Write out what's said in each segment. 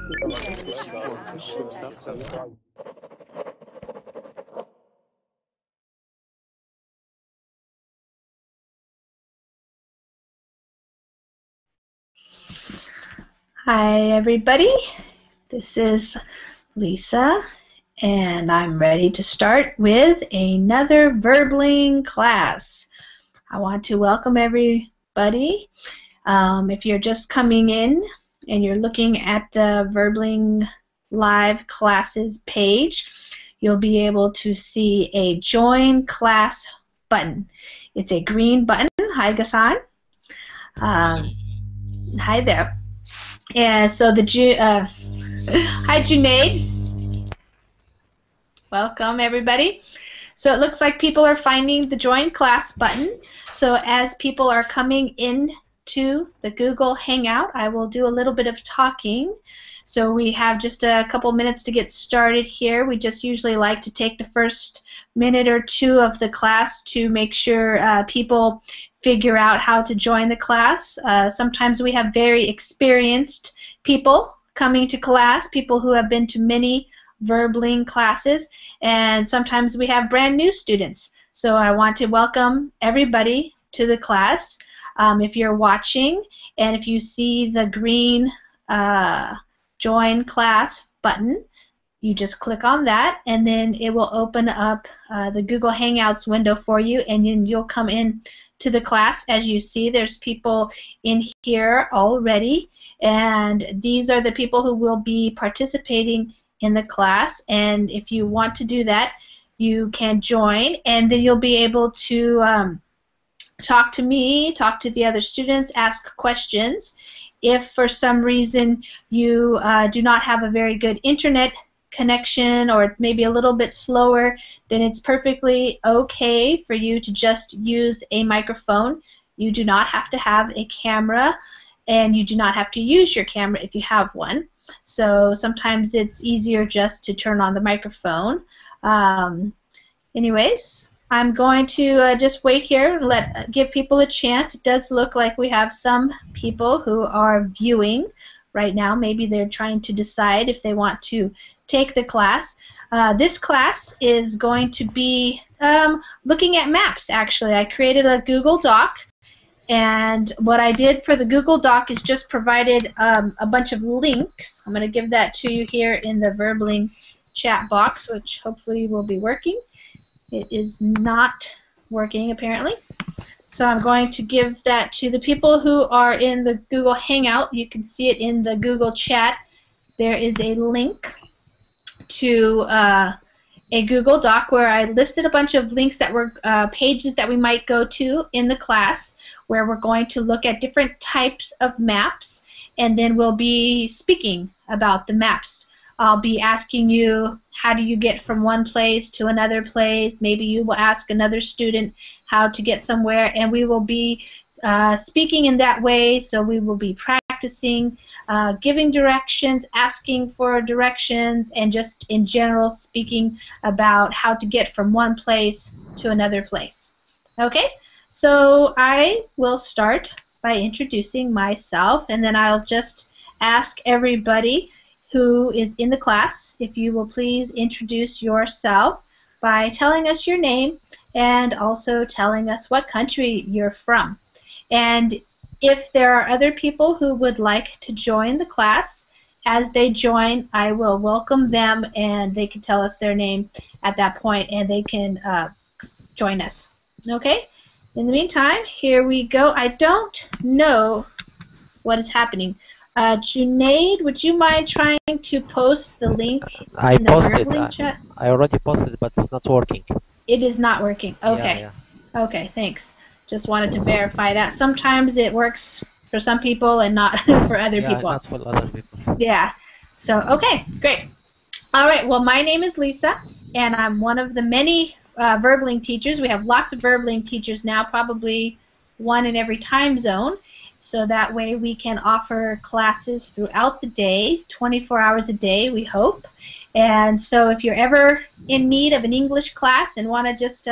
Hi everybody, this is Lisa and I'm ready to start with another Verbling class. I want to welcome everybody. If you're just coming in and you're looking at the Verbling Live Classes page, you'll be able to see a Join Class button. It's a green button. Hi Gassan. Hi there. Yeah, so hi Junaid. Welcome everybody. So it looks like people are finding the join class button. So as people are coming in to the Google Hangout, I will do a little bit of talking. So we have just a couple minutes to get started here. We just usually like to take the first minute or two of the class to make sure people figure out how to join the class. Sometimes we have very experienced people coming to class, people who have been to many Verbling classes, and sometimes we have brand new students. So I want to welcome everybody to the class. If you're watching and if you see the green join class button, you just click on that and then it will open up the Google Hangouts window for you, and then you'll come in to the class. As you see, there's people in here already, and these are the people who will be participating in the class. And if you want to do that, you can join, and then you'll be able to talk to me, talk to the other students, ask questions. If for some reason you do not have a very good internet connection or maybe a little bit slower, then it's perfectly okay for you to just use a microphone. You do not have to have a camera, and you do not have to use your camera if you have one. So sometimes it's easier just to turn on the microphone. Anyways, I'm going to just wait here and give people a chance. It does look like we have some people who are viewing right now. Maybe they're trying to decide if they want to take the class. This class is going to be looking at maps, actually. I created a Google Doc, and what I did for the Google Doc is just provided a bunch of links. I'm going to give that to you here in the Verbling chat box, which hopefully will be working. It is not working, apparently. So I'm going to give that to the people who are in the Google Hangout. You can see it in the Google chat. There is a link to a Google Doc where I listed a bunch of links that were pages that we might go to in the class, where we're going to look at different types of maps, and then we'll be speaking about the maps. I'll be asking you, how do you get from one place to another place? Maybe you will ask another student how to get somewhere, and we will be speaking in that way. So we will be practicing giving directions, asking for directions, and just in general speaking about how to get from one place to another place. Okay, so I will start by introducing myself, and then I'll just ask everybody who is in the class if you will please introduce yourself by telling us your name and also telling us what country you're from. And if there are other people who would like to join the class, as they join, I will welcome them, and they can tell us their name at that point, and they can join us. Okay? In the meantime, here we go. I don't know what is happening. Junaid, would you mind trying to post the link in the Verbling chat? I already posted, but it's not working. It is not working. Okay. Yeah. Okay, thanks. Just wanted to verify that. Sometimes it works for some people and not for other people. Not for other people. Yeah. So, okay, great. All right, well, my name is Lisa, and I'm one of the many Verbling teachers. We have lots of Verbling teachers now, probably one in every time zone. So that way we can offer classes throughout the day, 24 hours a day, we hope. And so if you're ever in need of an English class and want to just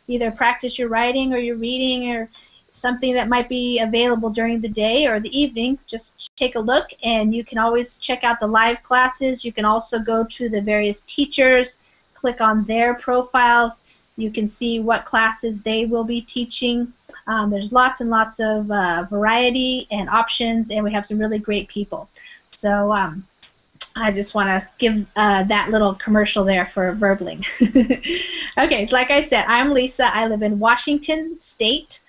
either practice your writing or your reading or something that might be available during the day or the evening, just take a look, and you can always check out the live classes. You can also go to the various teachers, click on their profiles. You can see what classes they will be teaching. There's lots and lots of variety and options, and we have some really great people. So I just want to give that little commercial there for Verbling. Okay, like I said, I'm Lisa. I live in Washington State.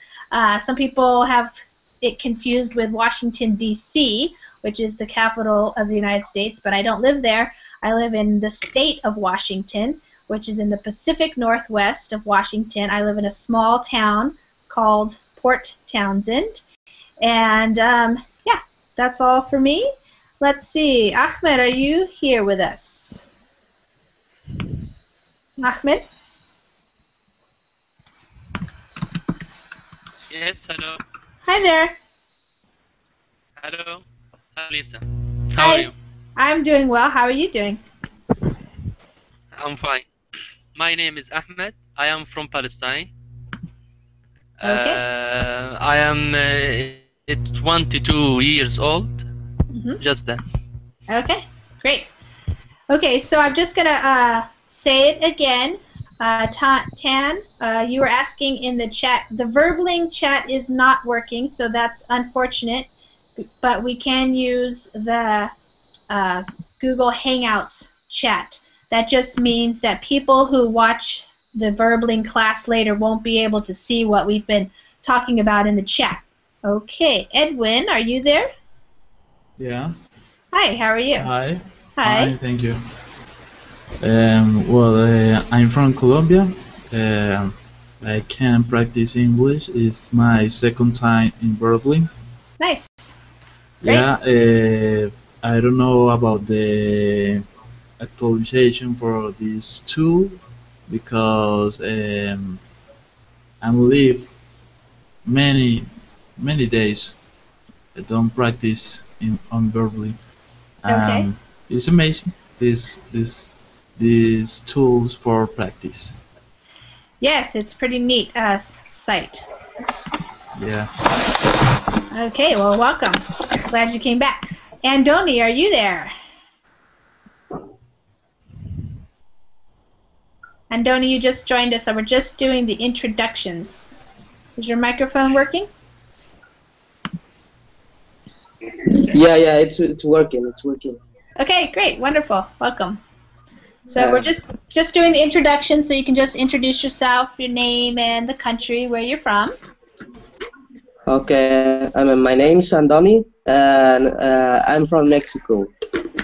Some people have it confused with Washington, D.C., which is the capital of the United States, but I don't live there. I live in the state of Washington, which is in the Pacific Northwest of Washington. I live in a small town called Port Townsend. And yeah, that's all for me. Let's see. Ahmed, are you here with us? Ahmed? Yes, hello. Hi there. Hello. Hi, Lisa. How are you? I'm doing well. How are you doing? I'm fine. My name is Ahmed. I am from Palestine. Okay. I am 22 years old. Mm-hmm. Just that. Okay, great. Okay, so I'm just going to say it again. Tan, you were asking in the chat. The Verbling chat is not working, so that's unfortunate. But we can use the Google Hangouts chat. That just means that people who watch the Verbling class later won't be able to see what we've been talking about in the chat. Okay, Edwin, are you there? Yeah. Hi, how are you? Hi. Hi. Hi, thank you. Well, I'm from Colombia. I can practice English. It's my second time in Berkeley. Nice. Great. Yeah, I don't know about the actualization for this tool because I'm live many days. I don't practice on Berkeley. Okay. It's amazing. These tools for practice. Yes, it's pretty neat site. Yeah. Okay, well, welcome. Glad you came back. Andoni, are you there? Andoni, you just joined us, so we're just doing the introductions. Is your microphone working? Yeah, it's working. It's working. Okay, great, wonderful, welcome. So we're just doing the introduction, so you can just introduce yourself, your name, and the country where you're from. Okay, my name's Andoni, and I'm from Mexico.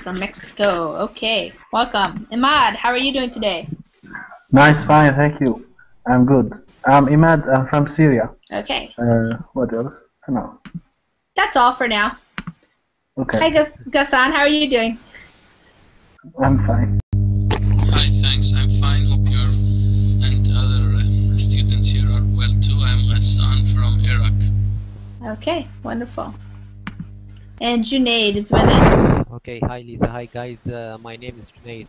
From Mexico, okay, welcome. Ahmed, how are you doing today? Nice, fine, thank you. I'm good. I'm Ahmed, I'm from Syria. Okay. What else? No. That's all for now. Okay. Hi, Ghassan, how are you doing? I'm fine. Hi, thanks. I'm fine. Hope you're and other students here are well too. I'm Hassan from Iraq. Okay, wonderful. And Junaid is with us. Okay, hi Lisa, hi guys. My name is Junaid.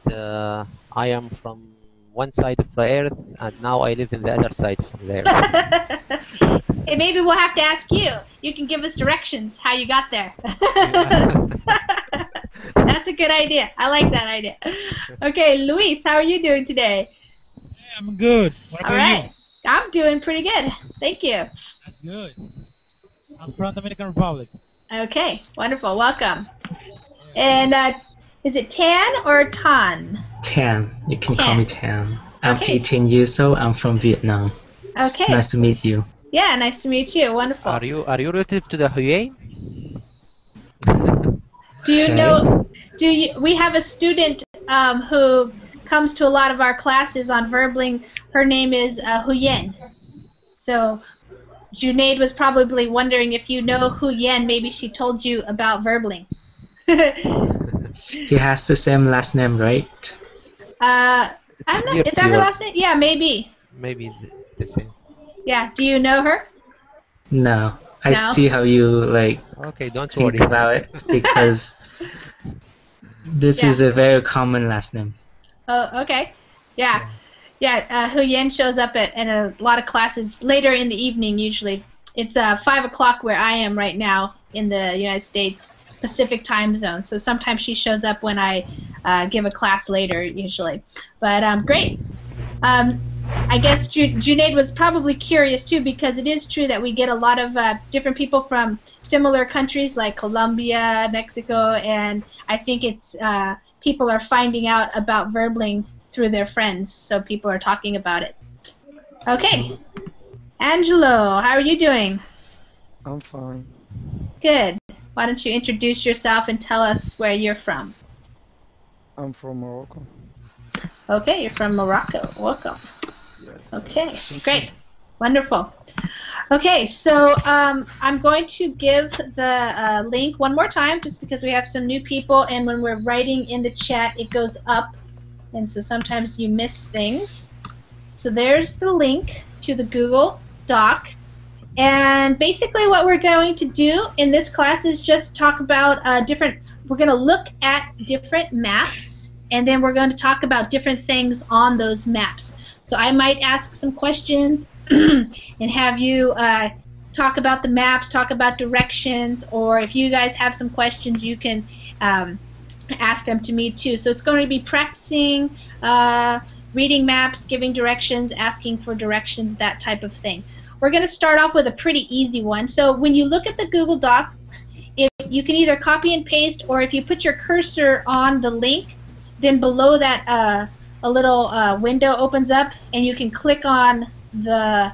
I am from one side of the earth, and now I live in the other side from there. Hey, maybe we'll have to ask you. You can give us directions how you got there. That's a good idea. I like that idea. Okay, Luis, how are you doing today? Hey, I'm good. What about All right. you? I'm doing pretty good. Thank you. That's good. I'm from Dominican Republic. Okay, wonderful. Welcome. And is it Tan or Tan? Tan. You can call me Tan. I'm Okay. 18 years old. I'm from Vietnam. Okay. Nice to meet you. Yeah, nice to meet you. Wonderful. Are you relative to the Huyen? Do you Okay. know? We have a student who comes to a lot of our classes on Verbling. Her name is Huyen. So Junaid was probably wondering if you know Huyen. Maybe she told you about Verbling. She has the same last name, right? I'm It's not, near is to that her your- last name? Yeah, maybe. Maybe the same. Yeah. Do you know her? No. I No? see how you like Okay, don't think worry. about it because this Yeah. is a very common last name. Oh, okay. Yeah. Yeah, Huyen shows up in a lot of classes later in the evening, usually It's 5 o'clock where I am right now in the United States Pacific time zone. So sometimes she shows up when I give a class later, usually. But great. I guess Junaid was probably curious too, because it is true that we get a lot of different people from similar countries like Colombia, Mexico, and I think it's people are finding out about Verbling through their friends, so people are talking about it. Okay, Angelo, how are you doing? I'm fine. Good. Why don't you introduce yourself and tell us where you're from? I'm from Morocco. Okay, you're from Morocco. Welcome. Yes. Okay, great. Wonderful. Okay, so I'm going to give the link one more time just because we have some new people, and when we're writing in the chat, it goes up, and so sometimes you miss things. So there's the link to the Google Doc. And basically what we're going to do in this class is just talk about we're going to look at different maps, and then we're going to talk about different things on those maps. So I might ask some questions and have you talk about the maps, talk about directions, or if you guys have some questions, you can ask them to me too. So it's going to be practicing reading maps, giving directions, asking for directions, that type of thing. We're going to start off with a pretty easy one. So when you look at the Google Docs, if you can either copy and paste, or if you put your cursor on the link, then below that a little window opens up, and you can click on the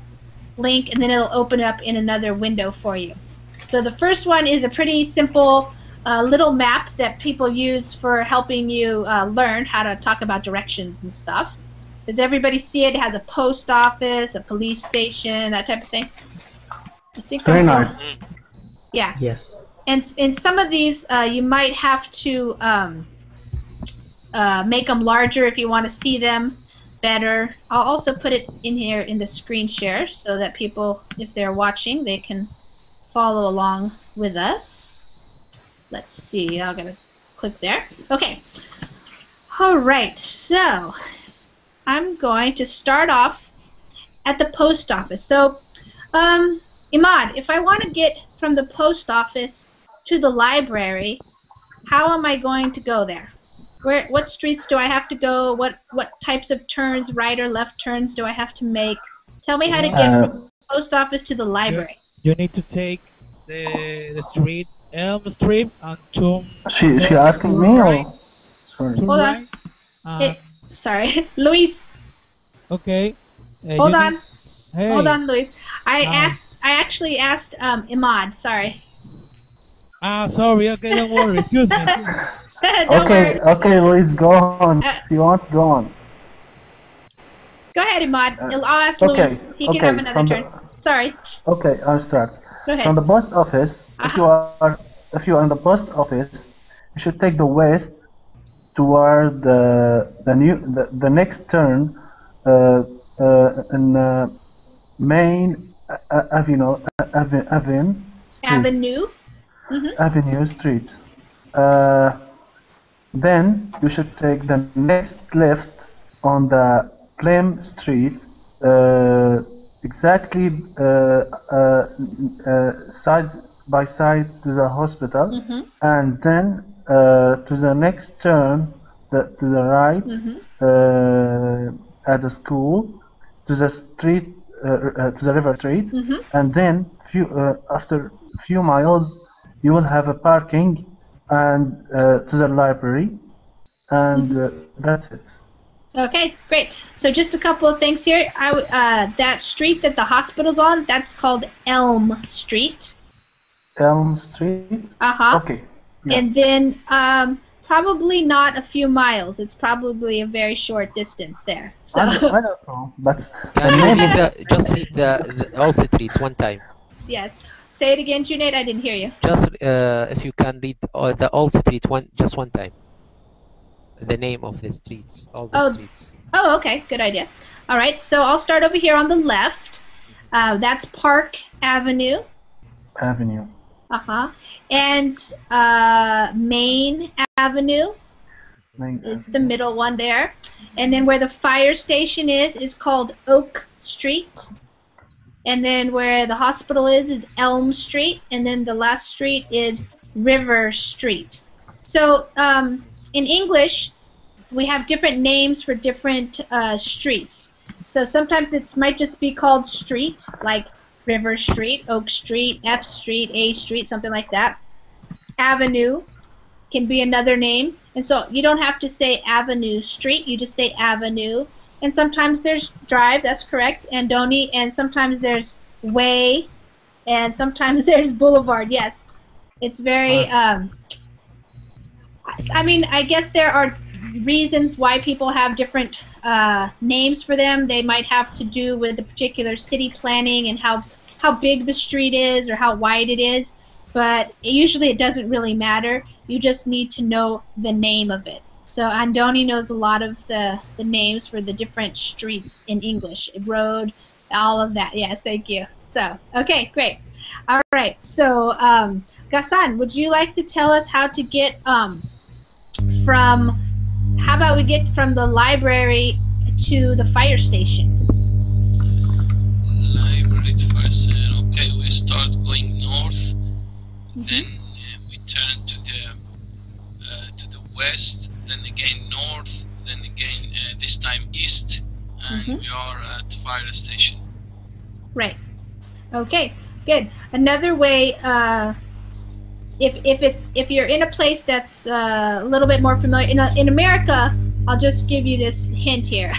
link, and then it'll open up in another window for you. So the first one is a pretty simple little map that people use for helping you learn how to talk about directions and stuff. Does everybody see it? It has a post office, a police station, that type of thing. I think Very nice. Yeah. Yes. And in some of these, you might have to make them larger if you want to see them better. I'll also put it in here in the screen share so that people, if they're watching, they can follow along with us. Let's see. I'm going to click there. Okay. All right. So I'm going to start off at the post office. So, Ahmed, if I want to get from the post office to the library, how am I going to go there? What streets do I have to go? What types of turns, right or left turns, do I have to make? Tell me how to get from the post office to the library. You need to take the street, Elm Street, and to She asking me or? Sorry. Hold on. Sorry, Luis. Okay. Hold on. Hey. Hold on, Luis. I actually asked Ahmed. Sorry. Sorry. Okay, don't worry. Excuse me. Don't worry. Okay, Luis, go on. If you want, go on. Go ahead, Ahmed. I'll ask Luis. He can have another turn. Sorry. Okay, I'll start. Go ahead. From the post office, if you are in the post office, you should take the west toward the next turn in Main Avenue. Avenue. Avenue Street. Then you should take the next left on the Plym Street, exactly side by side to the hospital, and then to the next turn to the right at the school, to the street, to the river street, and then after a few miles you will have a parking and to the library, and that's it. Okay, great. So just a couple of things here. That street that the hospital's on, that's called Elm Street. Elm Street? Okay. Yeah. And then probably not a few miles. It's probably a very short distance there. So I don't know, but just read the all streets one time. Yes. Say it again, Junaid. I didn't hear you. Just if you can read the all street just one time. The name of the streets, all the streets. Oh, okay. Good idea. All right. So I'll start over here on the left. That's Park Avenue. Avenue. And Main Avenue is the middle one there. And then where the fire station is called Oak Street. and then where the hospital is Elm Street, and then the last street is River Street. So in English, we have different names for different streets. So sometimes it might just be called street, like River Street, Oak Street, F Street, A Street, something like that. Avenue can be another name. And so you don't have to say Avenue Street, you just say Avenue. And sometimes there's Drive, that's correct, Andoni, and sometimes there's Way, and sometimes there's Boulevard, yes. It's very, I mean, I guess there are reasons why people have different names for them. They might have to do with the particular city planning and how big the street is or how wide it is, but usually it doesn't really matter. You just need to know the name of it. So Andoni knows a lot of the names for the different streets in English, road, all of that. Yes, thank you. So, okay, great. All right, so Ghassan, would you like to tell us how to get how about we get from the library to the fire station? Library to fire station. Okay, we start going north, then we turn to the west, then again north, then again this time east, and we are at fire station. Right. Okay. Good. Another way, if you're in a place that's a little bit more familiar in America, I'll just give you this hint here.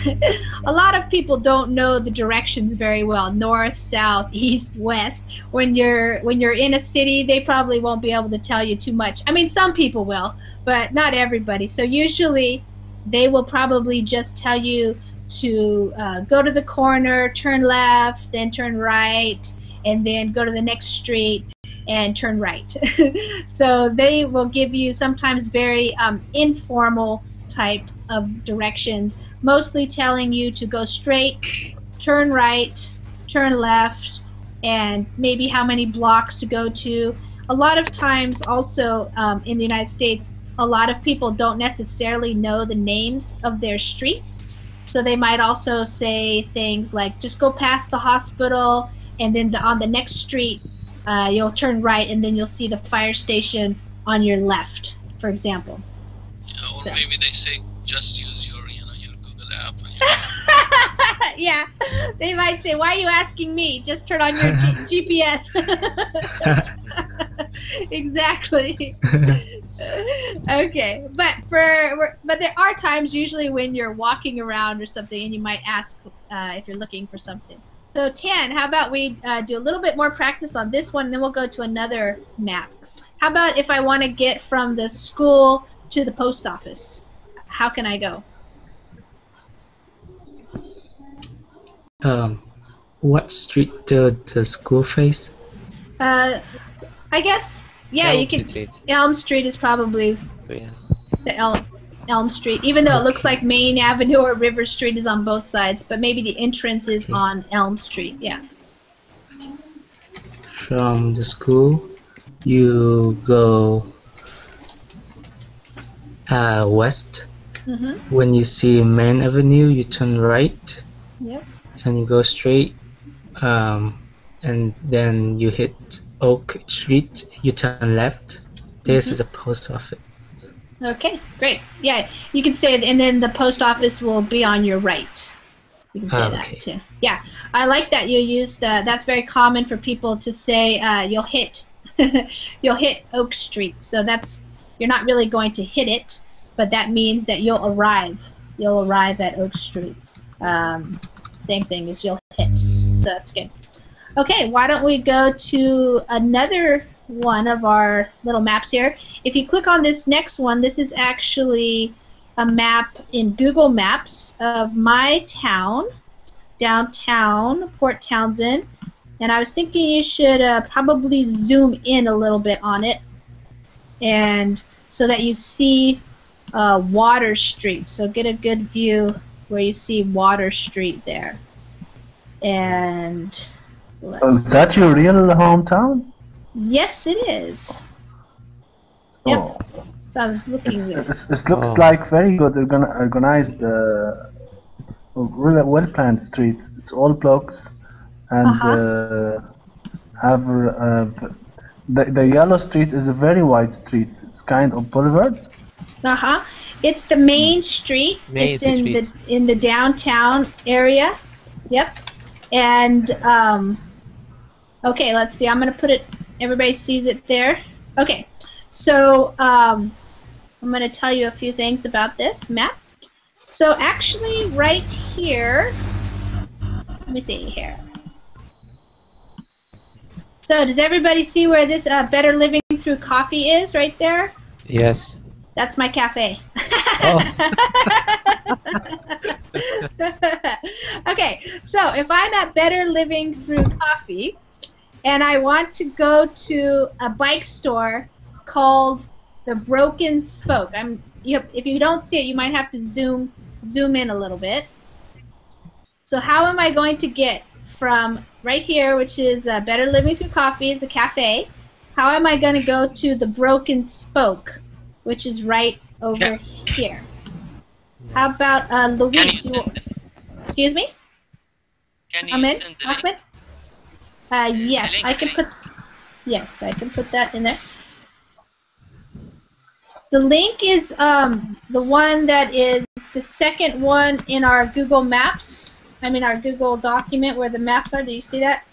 A lot of people don't know the directions very well: north, south, east, west. When you're in a city, they probably won't be able to tell you too much. I mean, some people will, but not everybody. So usually, they will probably just tell you to go to the corner, turn left, then turn right, and then go to the next street and turn right. So they will give you sometimes very informal type of directions, mostly telling you to go straight, turn right, turn left, and maybe how many blocks to go to. A lot of times also in the United States, a lot of people don't necessarily know the names of their streets. So they might also say things like, just go past the hospital, and then on the next street, you'll turn right, and then you'll see the fire station on your left, for example. Or maybe they say, just use your Google app. Yeah, they might say, why are you asking me? Just turn on your GPS. Exactly. Okay, but there are times usually when you're walking around or something, and you might ask if you're looking for something. So Tan, how about we do a little bit more practice on this one, and then we'll go to another map. How about if I want to get from the school to the post office? How can I go? What street did the school face? I guess, yeah, Elm you can. Street. Elm Street is probably the Elm Street, even though it looks like Main Avenue or River Street is on both sides, but maybe the entrance is on Elm Street. Yeah. From the school, you go west. When you see Main Avenue, you turn right. Yep. And you go straight, and then you hit Oak Street, you turn left. This is the post office. Okay, great. Yeah, you can say it, and then the post office will be on your right. You can say that too. Yeah, I like that you used that's very common for people to say you'll hit Oak Street. So that's, you're not really going to hit it, but that means that you'll arrive. You'll arrive at Oak Street. Same thing as you'll hit. So that's good. Okay, why don't we go to another one of our little maps here. If you click on this next one, this is actually a map in Google Maps of my town, downtown, Port Townsend. And I was thinking you should probably zoom in a little bit on it, and so that you see Water Street. So get a good view where you see Water Street there. And is that your real hometown? Yes, it is. Yep. Oh. So I was looking there. It looks like very good organized, well planned street. It's all blocks, and have the yellow street is a very wide street. It's kind of boulevard. It's the main street. It's in the downtown area. Yep. And okay, let's see. I'm gonna put it. Everybody sees it there. Okay. So I'm gonna tell you a few things about this map. So actually, right here. Let me see here. So does everybody see where this Better Living Through Coffee is right there? Yes. That's my cafe. Oh. Okay, so if I'm at Better Living Through Coffee and I want to go to a bike store called the Broken Spoke, if you don't see it, you might have to zoom in a little bit. So how am I going to get from right here, which is Better Living Through Coffee, it's a cafe, how am I going to go to the Broken Spoke, which is right over here? How about Luis? Excuse me? Ahmed? Ahmed? Yes, I can put. Yes, I can put that in there. The link is the one that is the second one in our Google Maps. I mean our Google document where the maps are. Do you see that?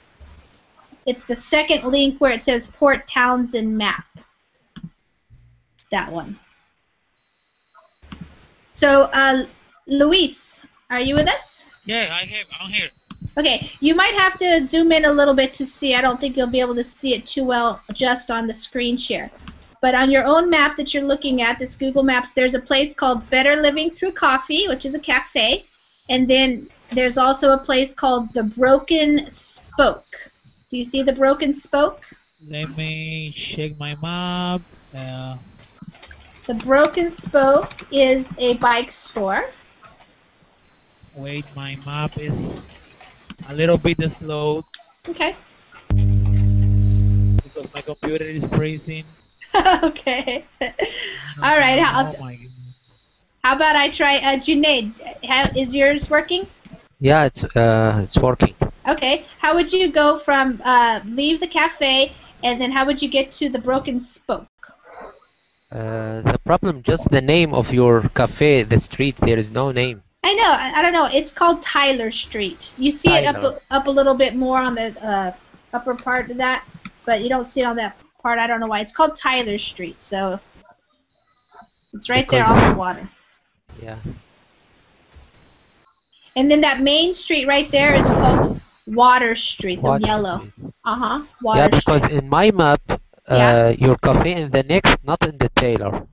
It's the second link where it says Port Townsend map. It's that one. So, Luis, are you with us? Yeah, I'm here. Okay, you might have to zoom in a little bit to see. I don't think you'll be able to see it too well just on the screen share. But on your own map that you're looking at, this Google Maps, there's a place called Better Living Through Coffee, which is a cafe. And then there's also a place called the Broken Spoke. Do you see the Broken Spoke? Let me check my map. The Broken Spoke is a bike store. Wait, my map is a little bit slow. Okay. Because my computer is freezing. Okay. All right. How about I try Junaid? Is yours working? Yeah, it's working. Okay. How would you go from leave the cafe and then how would you get to the Broken Spoke? The problem, just the name of your cafe, the street, there is no name. I know. I don't know. It's called Tyler Street. You see it up a little bit more on the upper part of that, but you don't see it on that part. I don't know why. It's called Tyler Street, so it's right there on the water. Yeah. And then that main street right there is called Water Street, the yellow. Water Yeah, because Street. in my map, your cafe in the next, not in the Taylor.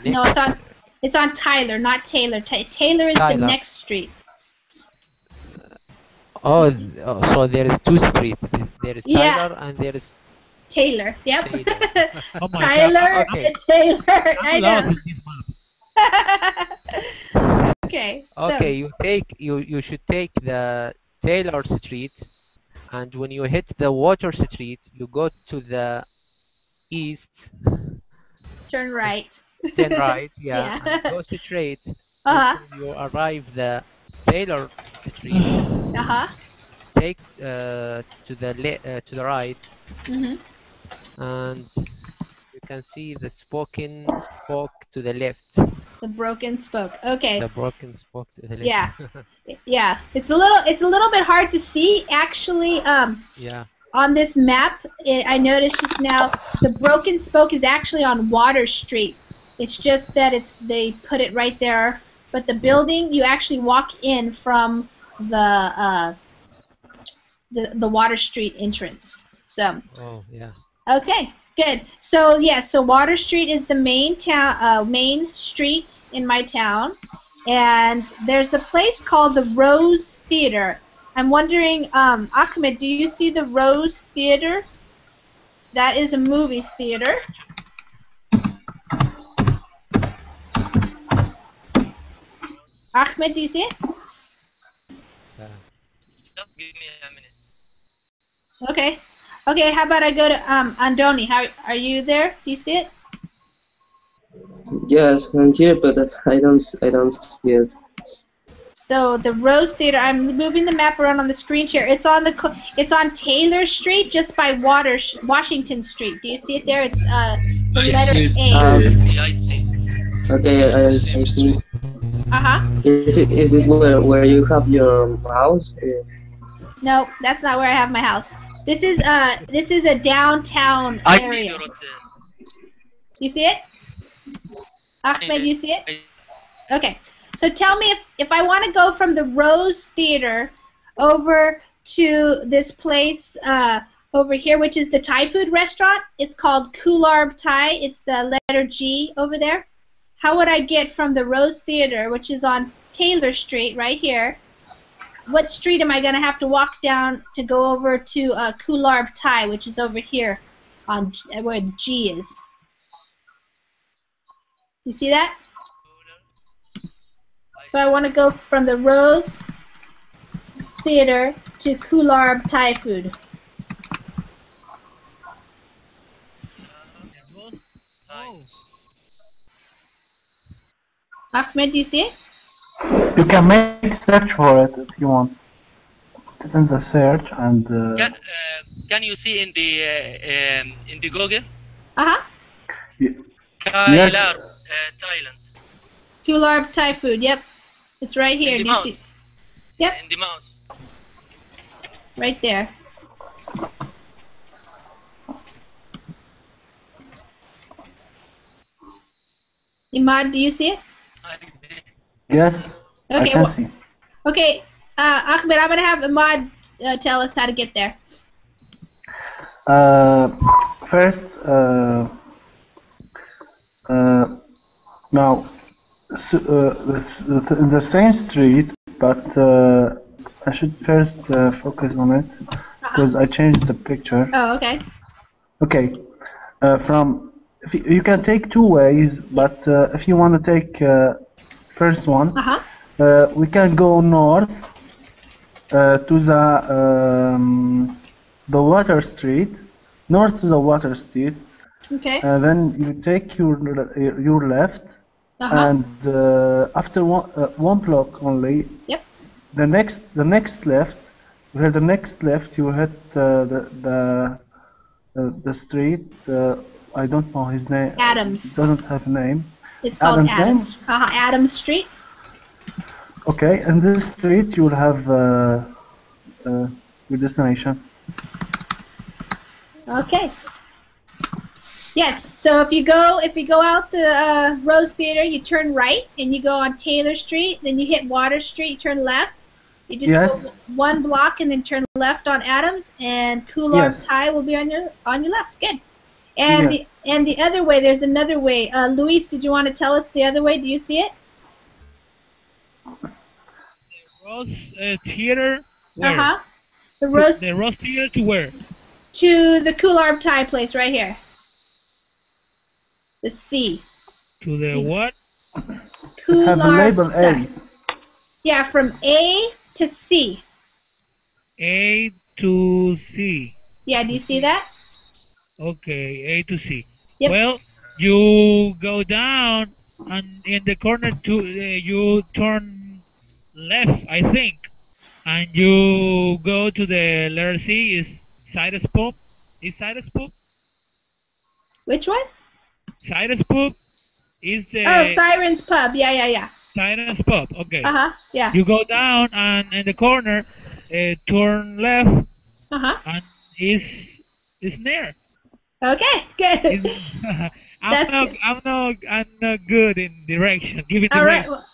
No, it's on Tyler, not Taylor. Taylor is the next street. So there is two streets. There is Tyler and there is Taylor. Yep. Taylor. Oh my Tyler God. and Taylor. I know. Lost in this map. Okay. Okay, you should take the Taylor Street, and when you hit the Water Street, you go to the east. Turn right. Turn right, yeah. And go straight. Until you arrive the Taylor Street. Take to the right. And you can see the spoke to the left. The Broken Spoke. Okay. The Broken Spoke to the left. Yeah. Yeah. It's a little bit hard to see actually. Yeah. On this map, I noticed just now the Broken Spoke is actually on Water Street. It's just that they put it right there, but the building you actually walk in from the Water Street entrance. So. Oh yeah. Okay, good. So yeah, so Water Street is the main street in my town, and there's a place called the Rose Theater. I'm wondering, Ahmed, do you see the Rose Theater? That is a movie theater. Ahmed, do you see it? Just give me a minute. Okay. Okay, how about I go to Andoni? Are you there? Do you see it? Yes, I'm here, but I don't see it. So the Rose Theater. I'm moving the map around on the screen share. It's on Taylor Street, just by Washington Street. Do you see it there? It's the letter A. Yeah, I see. Okay, I see. Is it where you have your house? No, that's not where I have my house. This is a downtown I see area. your hotel. You see it? Ahmed, you see it? Okay. So tell me if I want to go from the Rose Theater over to this place over here, which is the Thai food restaurant. It's called Kularb Thai. It's the letter G over there. How would I get from the Rose Theater, which is on Taylor Street right here? What street am I going to have to walk down to go over to Kularb Thai, which is over here on where the G is? You see that? So I want to go from the Rose Theater to Kularb Thai food. Ahmed, do you see it? You can make search for it if you want. It's in the search and. Can you see in the Google? Yes. Thailand. Kularb Thai food. Yep, it's right here. In the Do you mouse. see? Yep. In the mouse. Right there. Ahmad, do you see it? Yes. Okay. I can see. Okay, Ahmed, I'm gonna have Ahmad tell us how to get there. First, now, in the same street, but I should first focus on it because I changed the picture. Oh, okay. Okay, you can take two ways, but if you want to take first one, we can go north to the Water Street, north to the Water Street. Okay. Then you take your left, and after one block only. Yep. The next left. Where the next left, you hit the street. I don't know his name. Adams. It doesn't have a name. It's called Adams. Name? Adams Street. Okay, in this street you will have your destination. Okay. Yes. So if you go out the Rose Theater, you turn right, and you go on Taylor Street. Then you hit Water Street. You turn left. You just go one block and then turn left on Adams, and Kularb Thai will be on your left. Good. And the other way, there's another way. Luis, did you want to tell us the other way? Do you see it? Rose Theater. Where? The Rose Theater to where? To the Kularb Thai place right here. The C. To the what? Kularb Thai. Yeah, from A to C. A to C. Yeah, do you see that? Okay, A to C. Yep. Well, you go down, and in the corner you turn left, I think, and you go to the letter C. Is Cyrus Pub? Is Cyrus Pub? Which one? Cyrus Pub is the. Oh, Siren's Pub. Yeah. Cyrus Pub. Okay. Yeah. You go down, and in the corner, turn left. And is near. Okay, good. I'm not good in direction. Give it. All right. Well,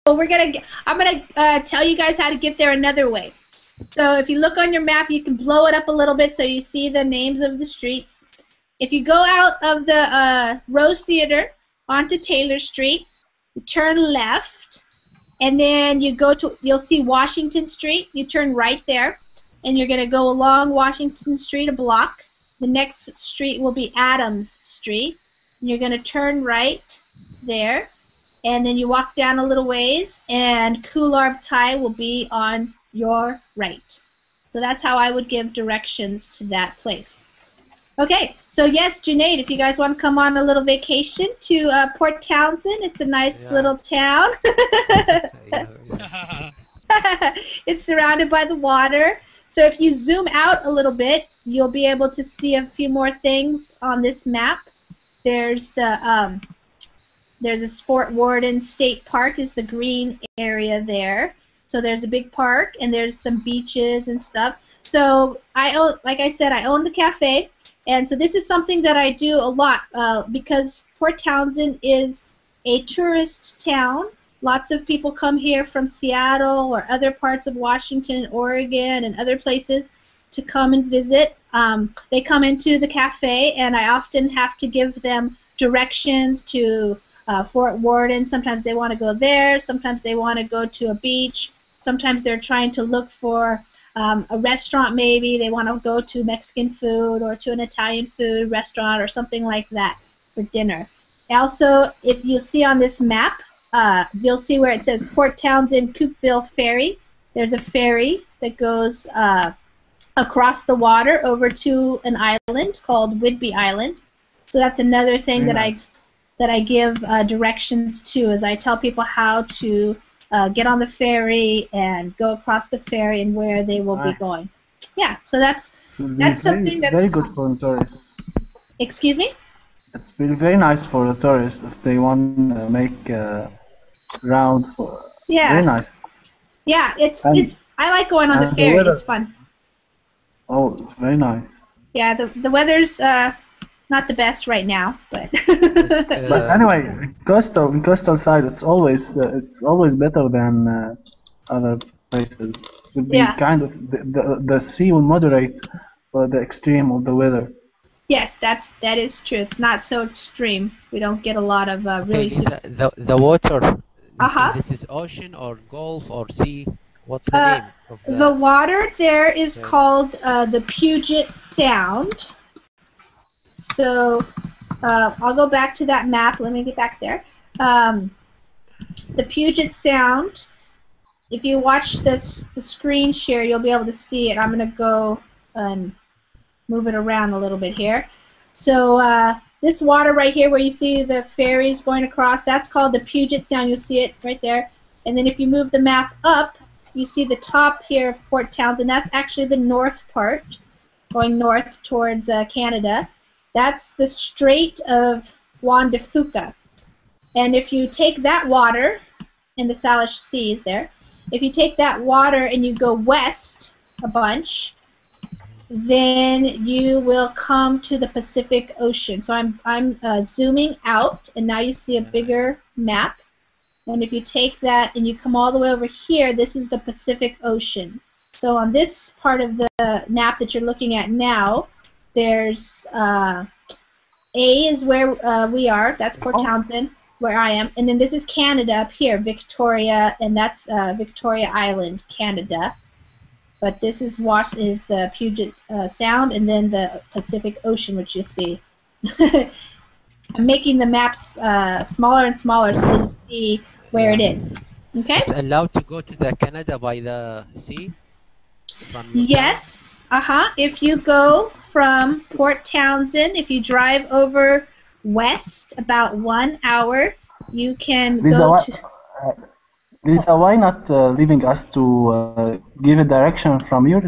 I'm gonna tell you guys how to get there another way. So if you look on your map, you can blow it up a little bit so you see the names of the streets. If you go out of the Rose Theater onto Taylor Street, you turn left, and then you'll see Washington Street. You turn right there, and you're gonna go along Washington Street a block. The next street will be Adams Street. And you're going to turn right there. And then you walk down a little ways, and Kularb Thai will be on your right. So that's how I would give directions to that place. Okay, so yes, Junaid, if you guys want to come on a little vacation to Port Townsend, it's a nice little town. It's surrounded by the water. So if you zoom out a little bit, you'll be able to see a few more things on this map. There's this Fort Worden State Park is the green area there. So there's a big park and there's some beaches and stuff. So like I said, I own the cafe. And so this is something that I do a lot because Port Townsend is a tourist town. Lots of people come here from Seattle or other parts of Washington, Oregon, and other places to come and visit. They come into the cafe, and I often have to give them directions to Fort Worden. Sometimes they want to go there. Sometimes they want to go to a beach. Sometimes they're trying to look for a restaurant maybe. They want to go to Mexican food or to an Italian food restaurant or something like that for dinner. Also, if you see on this map, you'll see where it says Port Townsend Coupeville Ferry. There's a ferry that goes across the water over to an island called Whidbey Island. So that's another thing that I give directions to, is I tell people how to get on the ferry and go across the ferry and where they will be going. Yeah, so that's something that's very good for the tourists. Excuse me? It's very nice for the tourists if they want to make a round for. Yeah. Very nice. Yeah, I like going on the ferry. It's fun. Oh, it's very nice. Yeah, the weather's not the best right now, but. But anyway, coastal side, it's always better than other places. It would be kind of the sea will moderate the extreme of the weather. Yes, that is true. It's not so extreme. We don't get a lot of really. The water. Uh-huh. This is ocean or gulf or sea. What's the name of the water there is called the Puget Sound. So I'll go back to that map. Let me get back there. The Puget Sound. If you watch the screen share, you'll be able to see it. I'm going to go and move it around a little bit here. So this water right here where you see the ferries going across, that's called the Puget Sound. You'll see it right there. And then if you move the map up, you see the top here of Port Townsend. That's actually the north part, going north towards Canada. That's the Strait of Juan de Fuca. And if you take that water in the Salish Seas there, if you take that water and you go west a bunch, then you will come to the Pacific Ocean. So I'm zooming out, and now you see a bigger map. And if you take that and you come all the way over here, this is the Pacific Ocean. So on this part of the map that you're looking at now, there's A is where we are. That's Port Townsend, where I am. And then this is Canada up here, Victoria, and that's Victoria Island, Canada. But this is the Puget Sound, and then the Pacific Ocean, which you see. I'm making the maps smaller and smaller so that you see where it is. Okay? It's allowed to go to the Canada by the sea? Yes. If you go from Port Townsend, if you drive over west about 1 hour, you can go to... Lisa, why not leaving us to give a direction from your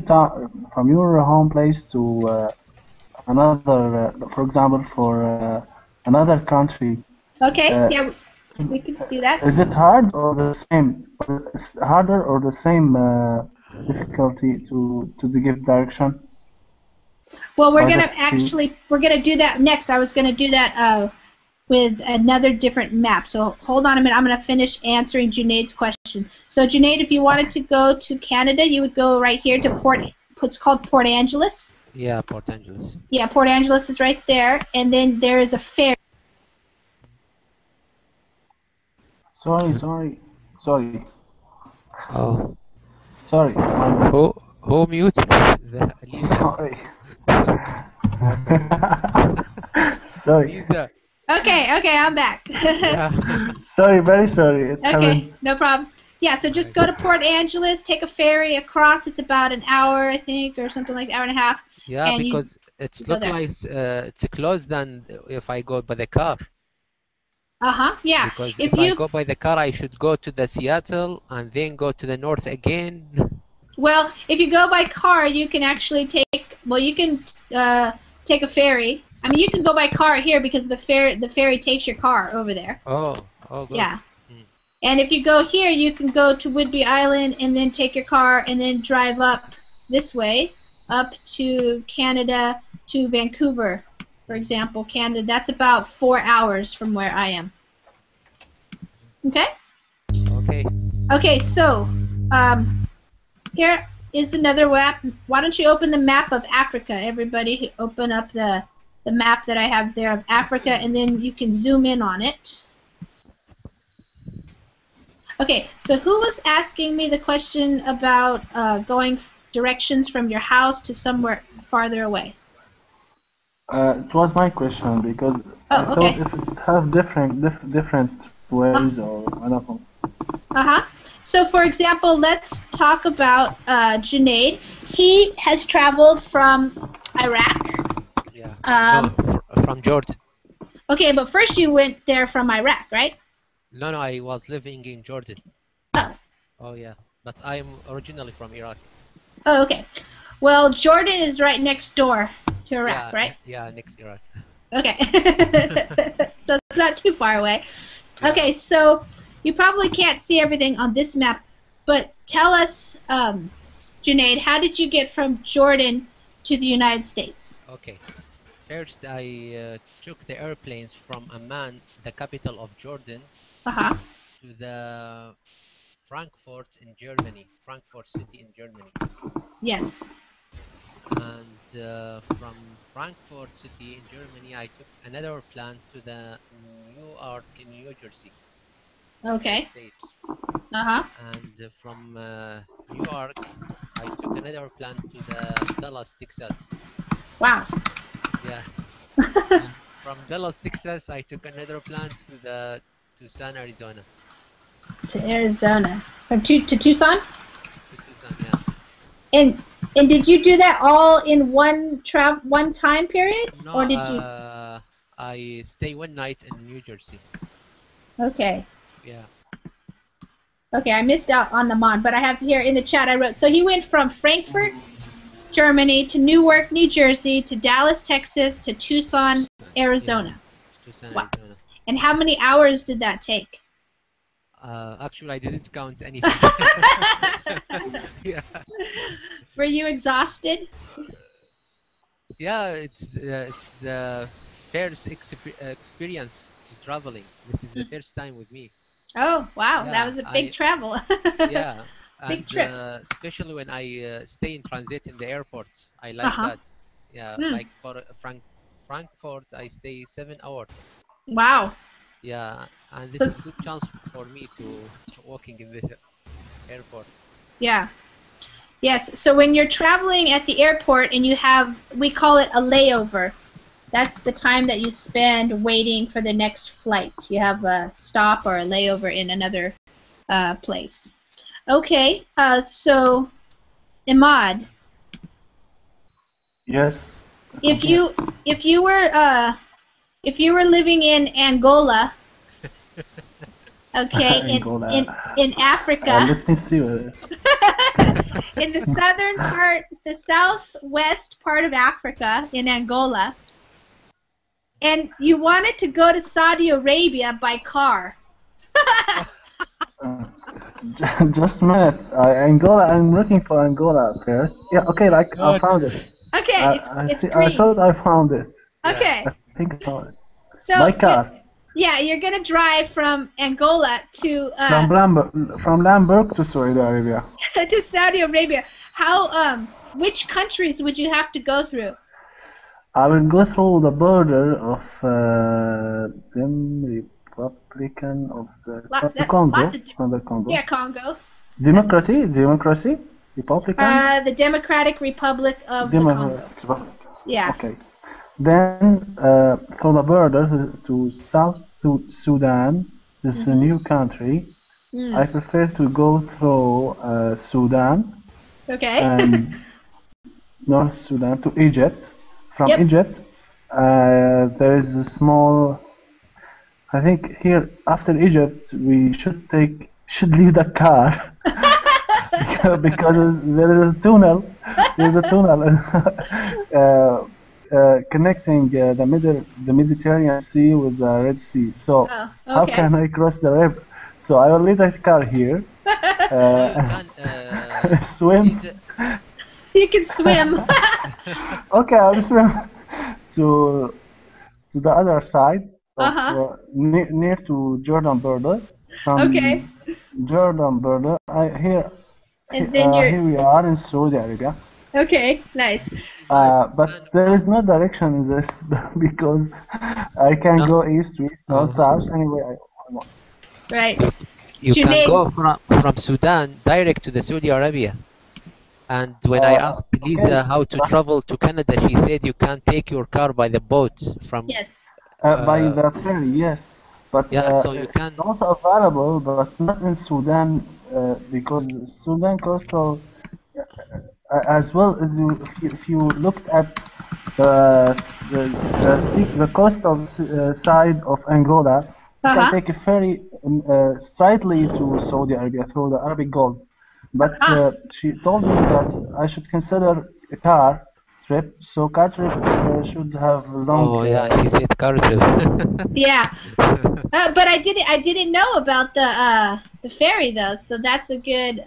home place to another, for example, for another country? Okay, yeah, we could do that. Is it hard or the same? Harder or the same difficulty to give direction? Well, we're gonna do that next. I was gonna do that with another different map. So hold on a minute. I'm going to finish answering Junaid's question. So Junaid, if you wanted to go to Canada, you would go right here to it's called Port Angeles. Yeah, Port Angeles. Yeah, Port Angeles is right there. And then there is a ferry. Sorry. Oh. Sorry. Who muted Lisa? Sorry. Sorry. Lisa. Okay, I'm back. Sorry, very sorry. Okay, no problem. Yeah, so just go to Port Angeles, take a ferry across. It's about an hour, I think, or something like an hour and a half. Yeah, because It's look like it's closer than if I go by the car. Yeah. Because if I go by the car, I should go to the Seattle and then go to the north again. Well, if you go by car, you can actually take. Well, you can take a ferry. I mean, you can go by car here because the ferry takes your car over there. Oh, good. Yeah. And if you go here, you can go to Whidbey Island and then take your car and then drive up this way, up to Canada, to Vancouver, for example, Canada. That's about 4 hours from where I am. Okay? Okay. Okay, so here is another map. Why don't you open the map of Africa? Everybody open up the map that I have there of Africa, and then you can zoom in on it. Okay, so who was asking me the question about going directions from your house to somewhere farther away? It was my question because I thought if it has different ways or I don't know. So for example, let's talk about Junaid. He has traveled from Iraq. Yeah. From Jordan. Okay, but first you went there from Iraq, right? No, I was living in Jordan. Oh, yeah. But I'm originally from Iraq. Oh, okay. Well, Jordan is right next door to Iraq, right? Yeah, next Iraq. Okay. So it's not too far away. Okay, so you probably can't see everything on this map, but tell us, Junaid, how did you get from Jordan to the United States? Okay. First, I took the airplanes from Amman, the capital of Jordan, to the Frankfurt in Germany, Frankfurt city in Germany. Yes. And from Frankfurt city in Germany, I took another plane to the Newark in New Jersey. Okay. States. And from Newark, I took another plane to the Dallas, Texas. Wow. Yeah. From Dallas, Texas, I took another plane to Tucson, Arizona. To Arizona. From to Tucson? To Tucson, yeah. And did you do that all in one time period? No, or did you? I stay one night in New Jersey. Okay. Yeah. Okay, I missed out on the mod, but I have here in the chat I wrote. So he went from Frankfurt, Germany, to Newark, New Jersey, to Dallas, Texas, to Tucson, Arizona. Yeah. Tucson, wow. Arizona. And how many hours did that take? Actually, I didn't count anything. Yeah. Were you exhausted? Yeah, it's the first experience to traveling. This is the first time with me. Oh, wow. Yeah, that was a big travel. Yeah. Big trip. Especially when I stay in transit in the airports. I like that. Yeah, like for Frankfurt, I stay 7 hours. Wow. Yeah, and this is a good chance for me to walking in the airport. Yeah. Yes, so when you're traveling at the airport and you have, we call it a layover. That's the time that you spend waiting for the next flight. You have a stop or a layover in another place. Okay, so Ahmed. Yes. If you were living in Angola, okay, in Africa, let me see. in the southern part, the southwest part of Africa, in Angola, and you wanted to go to Saudi Arabia by car. Just a minute. Angola. I'm looking for Angola first. Yeah. Okay. I found it. Okay. It's green. I thought I found it. Okay. I think I found it. So by car. Yeah, you're gonna drive from Angola to from Lamberg to Saudi Arabia. To Saudi Arabia. How? Which countries would you have to go through? I will go through the border of Republican of the Congo. Congo. Yeah, Congo. Democracy, Republican. The Democratic Republic of the Congo. Yeah. Okay. Then from the border to South Sudan, this is a new country. I prefer to go through Sudan. Okay. And North Sudan to Egypt. from Egypt. There is a small. I think here after Egypt we should leave the car because there is a tunnel. There's a tunnel connecting the Mediterranean Sea with the Red Sea. So how can I cross the river? So I will leave the car here. Swim. You can swim. Okay, I'll swim to the other side. Near to Jordan border. From Jordan border. Here we are in Saudi Arabia. Okay, nice. But there is no direction in this because I can go east, west, north, south, anyway I want. Right. You can go from Sudan direct to the Saudi Arabia. And when I asked Lisa how to travel to Canada, she said you can take your car by the boat from. Yes. By the ferry, yes. But so you can. It's also available, but not in Sudan because Sudan coastal, as well as if you looked at the coastal side of Angola, you can take a ferry straightly to Saudi Arabia through the Arabic Gulf. But she told me that I should consider a car trip. So car trip should have long. Oh yeah, she said car trip. Yeah, but I didn't know about the ferry though. So that's a good.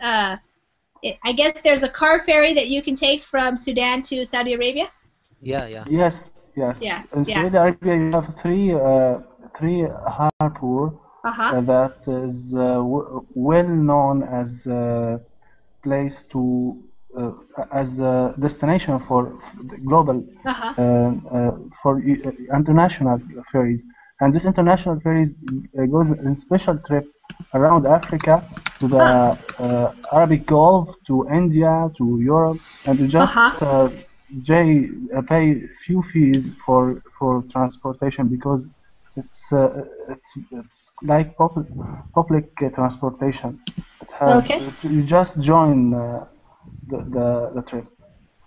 I guess there's a car ferry that you can take from Sudan to Saudi Arabia. Yeah. Yes. Yeah. In Saudi Arabia, you have three harbor that is well known as place to as a destination for global for international ferries, and this international ferries goes in special trip around Africa to the Arabic Gulf, to India, to Europe, and to just pay few fees for transportation because it's like public transportation. You just join the trip.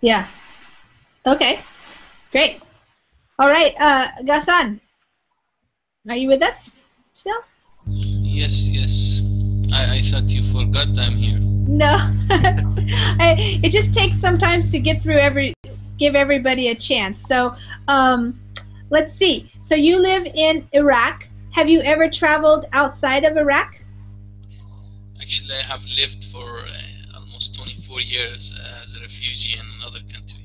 Yeah. Okay. Great. All right. Ghassan, are you with us still? Yes. I thought you forgot I'm here. No. It just takes sometimes to get through give everybody a chance. So, let's see. So you live in Iraq. Have you ever traveled outside of Iraq? Actually, I have lived for almost 24 years as a refugee in another country.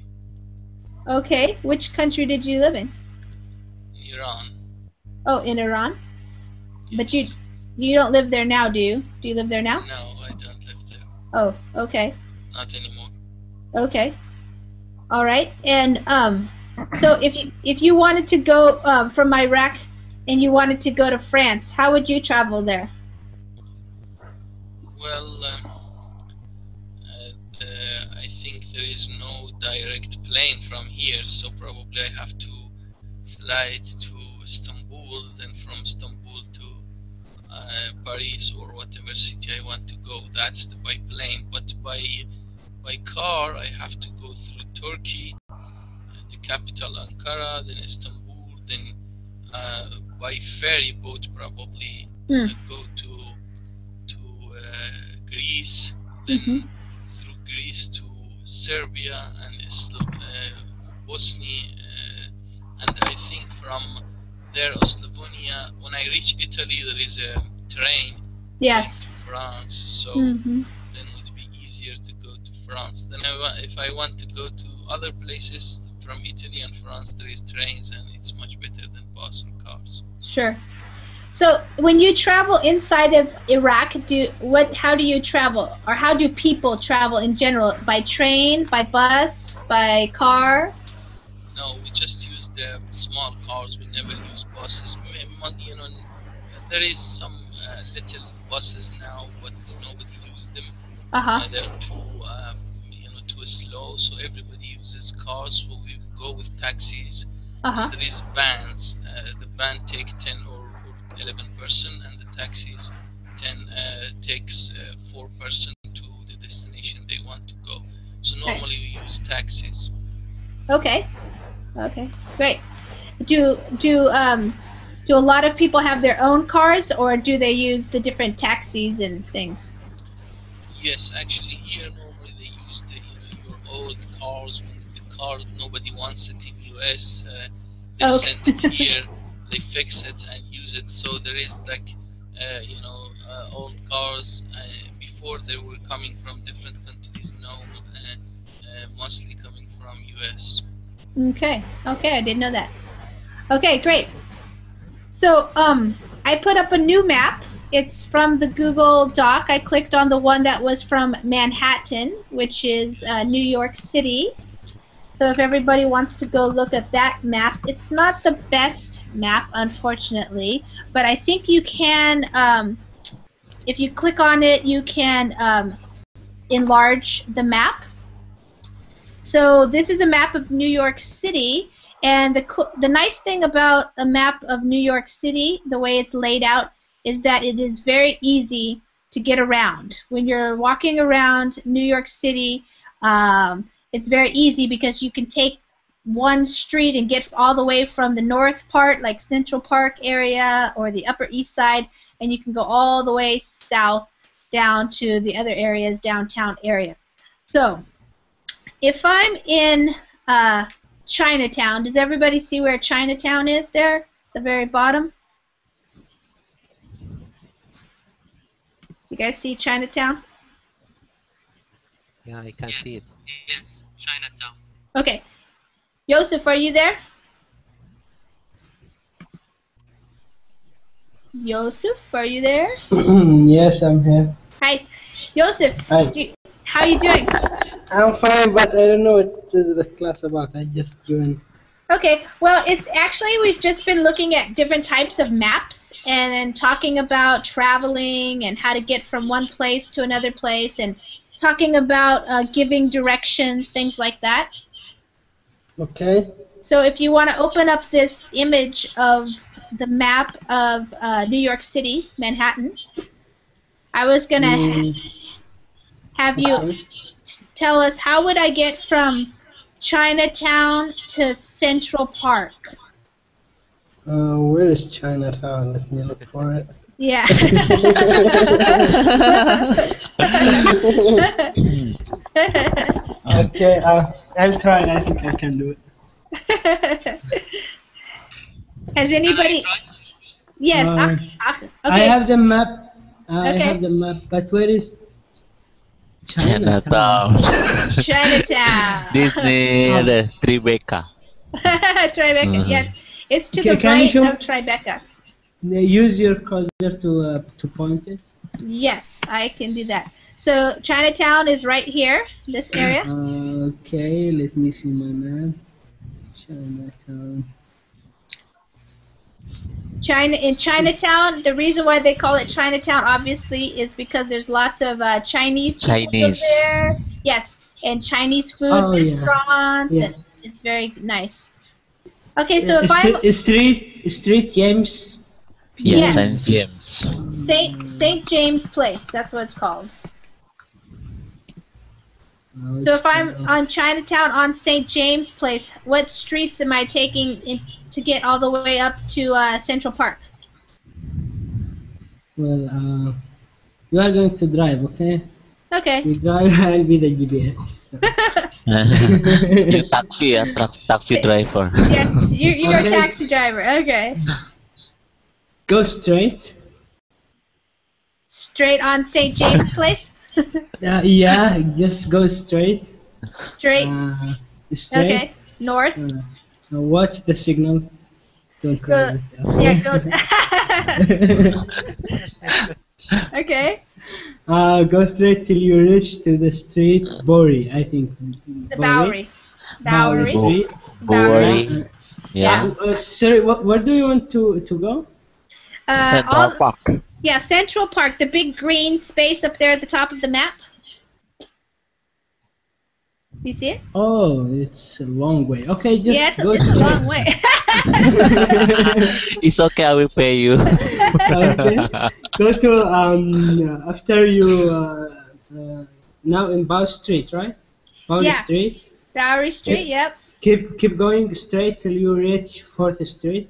Okay. Which country did you live in? In Iran. Oh, in Iran? Yes. But you don't live there now, do you? Do you live there now? No, I don't live there. Oh, okay. Not anymore. Okay. All right. And so if you wanted to go from Iraq and you wanted to go to France, how would you travel there? Well, I think there is no direct plane from here, so probably I have to fly to Istanbul, then from Istanbul to Paris or whatever city I want to go. That's by plane. But by car, I have to go through Turkey, the capital Ankara, then Istanbul, then by ferry boat probably go to Greece, then through Greece to Serbia and Bosnia, and I think from there Slovenia. When I reach Italy, there is a train to France, so then it would be easier to go to France. Then if I want to go to other places from Italy and France, there is trains, and it's much better than bus or cars. Sure. So when you travel inside of Iraq, how do you travel, or how do people travel in general? By train, by bus, by car? No, we just use the small cars. We never use buses. You know, there is some little buses now, but nobody uses them. They're too slow, so everybody uses cars. So we go with taxis. There is vans. The van take 10 or 11 person, and the taxis takes 4 person to the destination they want to go. So normally we use taxis. Okay. Okay, great. Do a lot of people have their own cars, or do they use the different taxis and things? Yes, actually, here normally they use your old cars. When the car nobody wants it in US, they send it here, they fix it and use it. So there is like old cars before they were coming from different countries. Now mostly coming from US. Okay, I didn't know that. Okay, great. So I put up a new map. It's from the Google Doc. I clicked on the one that was from Manhattan, which is New York City. So if everybody wants to go look at that map, it's not the best map, unfortunately, but I think you can, if you click on it, you can enlarge the map. So this is a map of New York City, and the nice thing about a map of New York City, the way it's laid out, is that it is very easy to get around. When you're walking around New York City, it's very easy because you can take one street and get all the way from the north part, like Central Park area or the Upper East Side, and you can go all the way south down to the other areas, downtown area. So if I'm in Chinatown, does everybody see where Chinatown is there? The very bottom? Do you guys see Chinatown? Yeah, I can see it. Yes, Chinatown. Okay. Joseph, are you there? Joseph, are you there? Yes, I'm here. Hi. Joseph, Hi. how are you doing? I'm fine, but I don't know what the class about. I just joined. Okay, well, it's actually, we've just been looking at different types of maps and then talking about traveling and how to get from one place to another place and talking about giving directions, things like that. Okay. So if you want to open up this image of the map of New York City, Manhattan, I was going to have you tell us, how would I get from Chinatown to Central Park? Where is Chinatown? Let me look for it. Yeah. Okay, I'll try and I think I can do it. Has anybody? Yes. Okay. I have the map. I Okay. have the map, but where is Chinatown. Chinatown. This near Tribeca. Tribeca, yes. It's to the Can you right show- of Tribeca. Use your cursor to point it. Yes, I can do that. So Chinatown is right here, this area. Okay, let me see my map. Chinatown. In Chinatown, the reason why they call it Chinatown, obviously, is because there's lots of Chinese people there. Yes, and Chinese food restaurants, Yeah. and it's very nice. Okay, so if I'm Street James. Yes, Yes. St. James. St. James Place, that's what it's called. So if I'm on Chinatown on St. James Place, what streets am I taking to get all the way up to Central Park? Well, you are going to drive, okay? Okay. You drive, I'll be the GPS. You taxi, taxi driver. Yes, you're a Okay. taxi driver. Okay. Go straight. Straight on St. James Place? Yeah, just go straight. Straight. Straight. Okay. North. Now watch the signal. Don't Go, cross it. yeah, go. Okay. Go straight till you reach to the street Bowery, I think. The Bowery. Bowery. Street. Bowery. Yeah. Sorry, where do you want to go? Central Park. Yeah, Central Park, the big green space up there at the top of the map. You see it? Oh, it's a long way. Okay, just Yeah, go it's a straight. long way. It's okay, I will pay you. Okay. Go to after you now in Bow Street, right? Bowery Yeah. Street. Bowery Street, yep. Keep going straight till you reach 4th Street.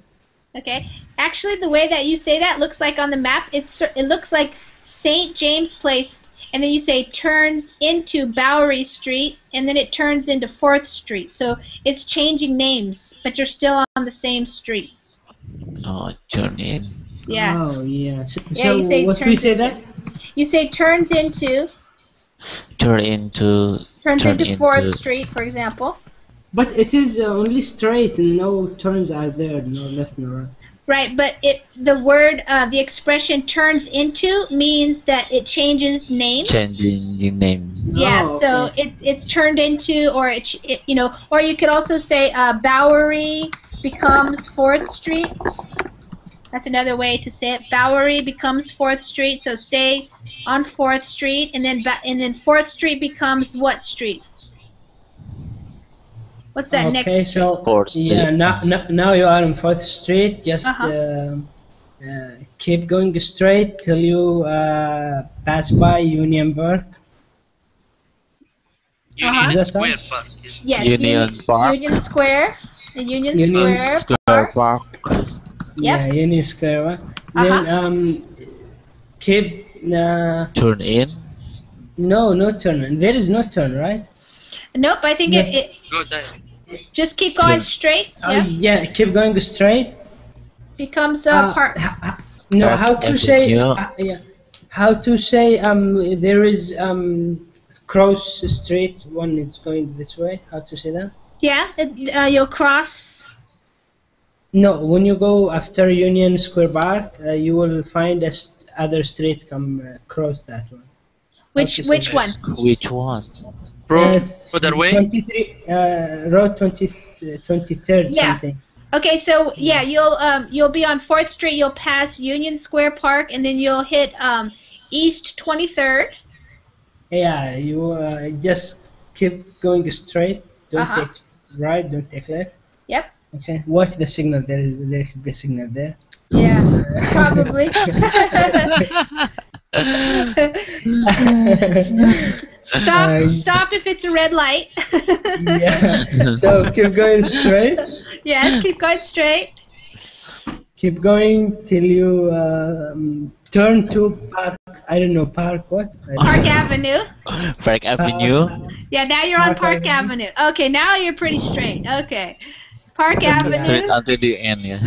Okay. Actually, the way that you say that looks like on the map, it looks like St. James Place, and then you say turns into Bowery Street, and then it turns into 4th Street. So it's changing names, but you're still on the same street. Oh, turn in. Yeah. Oh, yeah. So, Yeah, you say what do you say that? You say turns into. Turn into 4th Street, for example. But it is only straight and no turns are there, no left, no right. Right, but the expression turns into means that it changes names. Changing your name. Yeah, Oh, so okay. it's turned into, or or you could also say Bowery becomes 4th Street. That's another way to say it. Bowery becomes 4th Street, so stay on 4th Street, and then 4th Street becomes what street? What's that next? Okay, so 4th Street. yeah, now you are on 4th Street. Just keep going straight till you pass by Union Park. Union Square Park. Yes, Union Park. Union Square. The Union Square Park. Yeah, Union Square. Then keep Turn in. no turn. There is no turn, right? Nope, I think it Go direct. just keep going straight. Yeah. Yeah, keep going straight. Becomes a part. No, Park how to say? Avenue. How to say? There is cross street. One is going this way. How to say that? Yeah, you'll cross. No, when you go after Union Square Park, you will find other street come cross that one. Which one? Which one? Further away? 23, road 23rd Yeah. something. Okay, so yeah, you'll be on 4th Street. You'll pass Union Square Park, and then you'll hit East 23rd. Yeah, you just keep going straight. Don't take right. Don't take left. Yep. Okay. Watch the signal. There should be a signal there. Yeah, probably. Stop if it's a red light. Yeah. So keep going straight. Yes, keep going straight. Keep going till you turn to Park. I don't know Park what? Park Avenue. Park Avenue. Yeah, now you're on Park Avenue. Okay, now you're pretty straight. Okay. Park Avenue. Straight until the end, yeah.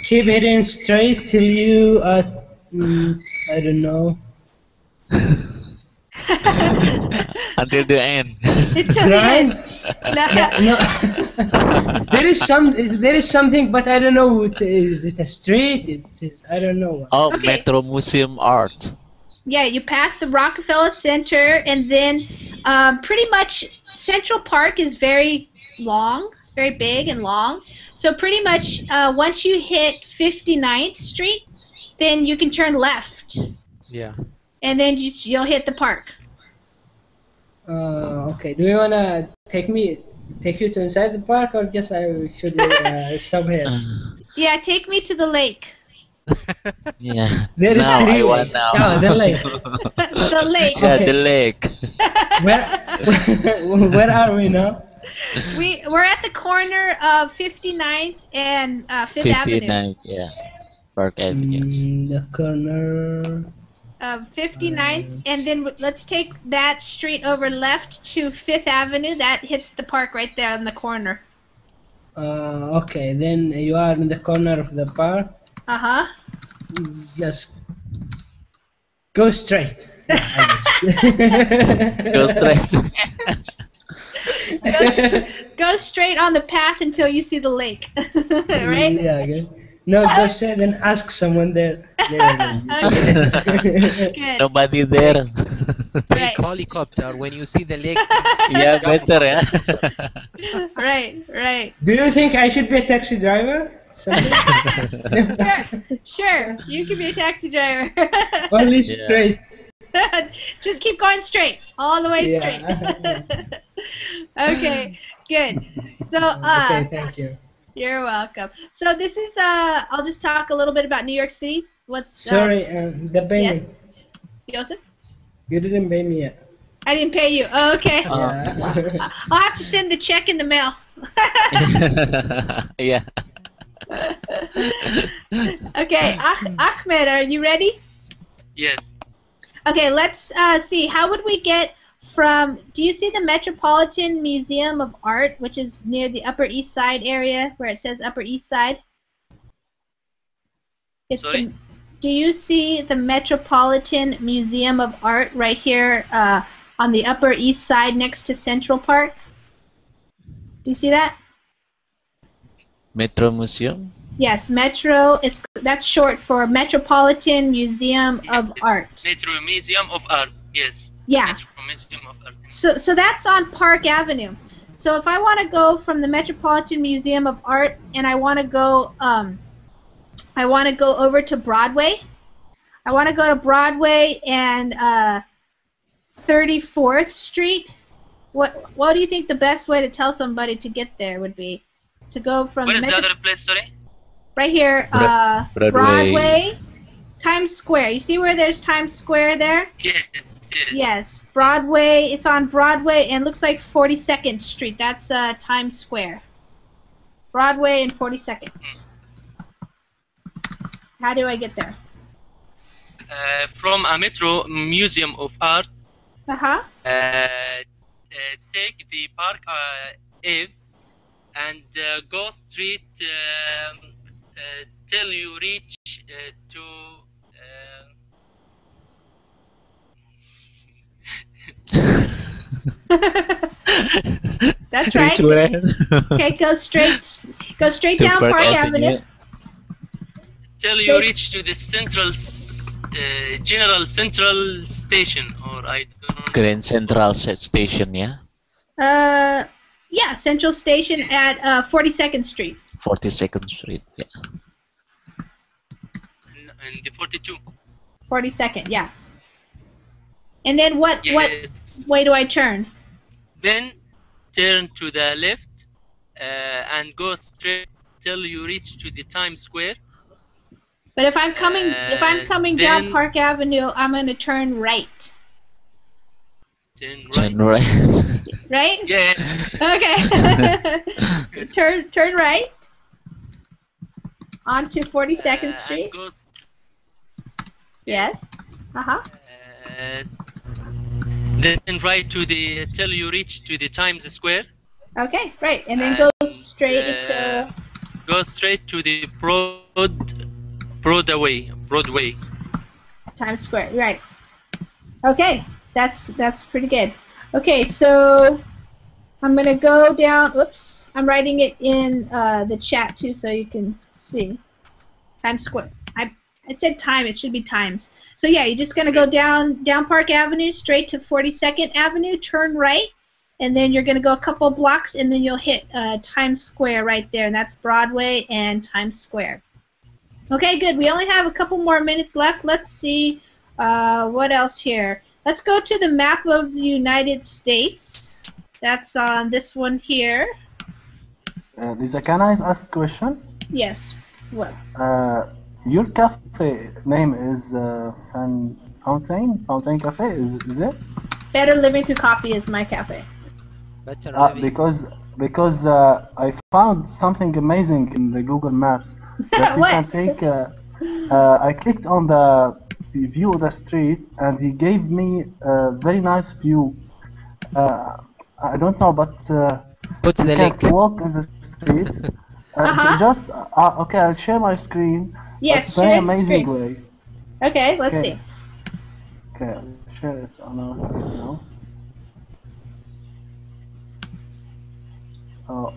Keep heading straight till you I don't know. Until the end. It's Right? No. There is something, but I don't know. Is it a street? It is. I don't know. Oh, okay. Metro Museum Art. Yeah, you pass the Rockefeller Center, and then pretty much Central Park is very long, very big and long. So pretty much once you hit 59th Street, then you can turn left. Yeah. And then you'll hit the park. Okay. Do you wanna take you to inside the park, or just I should stop here? Yeah, take me to the lake. Yeah. There is now three I want lakes. now. Oh, the lake. The lake. Yeah, Okay. the lake. Where are we now? We're at the corner of 59th and 5th Avenue. 59, yeah. Park Avenue. The corner. 59th, and then let's take that street over left to 5th Avenue. That hits the park right there in the corner. Okay, then you are in the corner of the park. Uh-huh. Just go straight. Go straight. Go straight on the path until you see the lake. Right? Yeah, good. No, go straight and ask someone there. Good. Nobody there. Right. Take helicopter when you see the lake. Yeah, better, yeah. Right. Do you think I should be a taxi driver? Sure. You can be a taxi driver. Only Yeah. straight. Just keep going straight, all the way Yeah. straight. Okay, good. So, Okay, thank you. you're welcome. So this is, I'll just talk a little bit about New York City. What's Sorry, the payment. Yes, Joseph? You didn't pay me yet. I didn't pay you. Oh, okay. I'll have to send the check in the mail. Yeah. Okay, Ahmed, are you ready? Yes. Okay, let's see. How would we get from... Do you see the Metropolitan Museum of Art, which is near the Upper East Side area, where it says Upper East Side? Sorry? Do you see the Metropolitan Museum of Art right here on the Upper East Side next to Central Park? Do you see that? Metro Museum? Yes, Metro. That's short for Metropolitan Museum of Art. Metro Museum of Art. Yes. Yeah. Metro Museum of Art. So that's on Park Avenue. So if I want to go from the Metropolitan Museum of Art and I want to go over to Broadway. I want to go to Broadway and 34th Street. What do you think the best way to tell somebody to get there would be? To go from Where is the other place, sorry? Right here, Broadway, Times Square. You see where there's Times Square there? Yes. Yes, Broadway. It's on Broadway and looks like 42nd Street. That's Times Square. Broadway and 42nd. How do I get there? From a Metro Museum of Art. Uh-huh. Take the Park Ave and go straight till you reach to That's right. Okay, go straight down Park Avenue. Till you reach to the General Central Station, or I don't know. Grand Central Station, yeah? Yeah, Central Station at 42nd Street. 42nd Street, yeah. And the 42. 42nd, yeah. And then what way do I turn? Then turn to the left and go straight till you reach to the Times Square. But if I'm coming down Park Avenue, I'm gonna turn right. Turn right. Right? Yeah. Okay. turn right onto 42nd Street. Yes. Then right to the till you reach to the Times Square. Okay, right, and then go straight. Go straight to the Broadway. Times Square, right? Okay, that's pretty good. Okay, so I'm gonna go down. Oops, I'm writing it in the chat too, so you can see. Times Square. I said time. It should be Times. So yeah, you're just gonna go down Park Avenue straight to 42nd Avenue. Turn right, and then you're gonna go a couple blocks, and then you'll hit Times Square right there, and that's Broadway and Times Square. Okay, good. We only have a couple more minutes left. Let's see what else here. Let's go to the map of the United States. That's on this one here. Lisa, can I ask a question? Yes. What? Your cafe name is Fountain Cafe, is it? Better Living Through Coffee is my cafe. Because I found something amazing in the Google Maps that you can take. I clicked on the view of the street, and he gave me a very nice view. I don't know, but put the link. Walk in the street. Okay, I'll share my screen. Yes, very share amazing screen. way. Okay, let's see. Okay, I'll share it on now.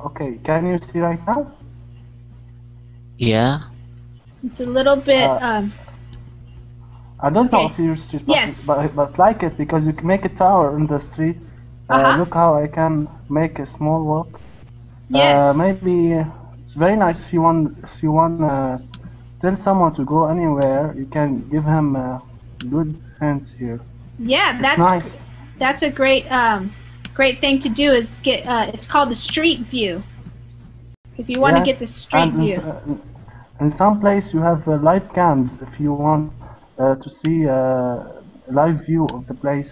Okay, can you see right now? Yeah. It's a little bit. I don't know if you're street, but like it because you can make a tower in the street. Look how I can make a small walk. Yes. Maybe it's very nice if you want tell someone to go anywhere. You can give him good hints here. Yeah, that's a great thing to do. Is get it's called the street view. If you want to get the street view. In some place you have live cams if you want to see a live view of the place.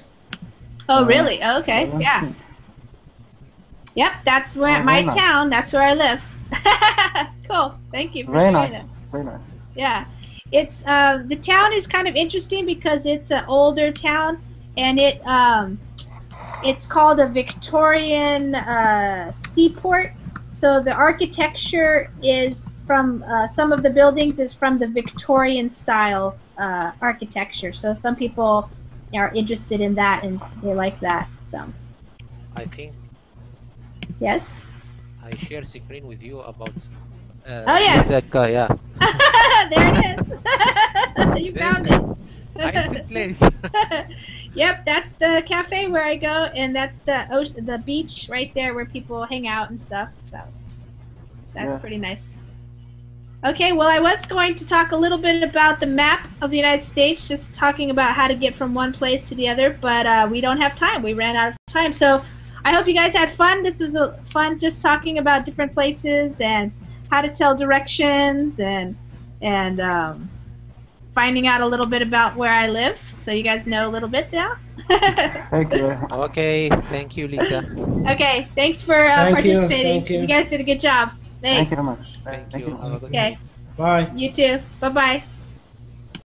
Oh, really? Oh, okay, yeah. Yep, that's where my town. That's where I live. Cool. Thank you for sharing that. Very nice. Yeah, it's the town is kind of interesting because it's an older town, and it's called a Victorian seaport. So the architecture is from some of the buildings is from the Victorian style architecture. So some people are interested in that and they like that. So I think. Yes. I share screen with you about. Oh yes. Yeah. There it is. You found it. Nice place. Yep, that's the cafe where I go, and that's the beach right there where people hang out and stuff. So that's pretty nice. Okay, well, I was going to talk a little bit about the map of the United States, just talking about how to get from one place to the other, but we don't have time. We ran out of time. So I hope you guys had fun. This was fun just talking about different places and how to tell directions and finding out a little bit about where I live, so you guys know a little bit now. Thank you. Okay, thank you, Lisa. Okay, thanks for participating. Thank you. You guys did a good job. Thanks. Thank you very much. Thank you. Have a good Okay. night. Bye. You too. Bye-bye.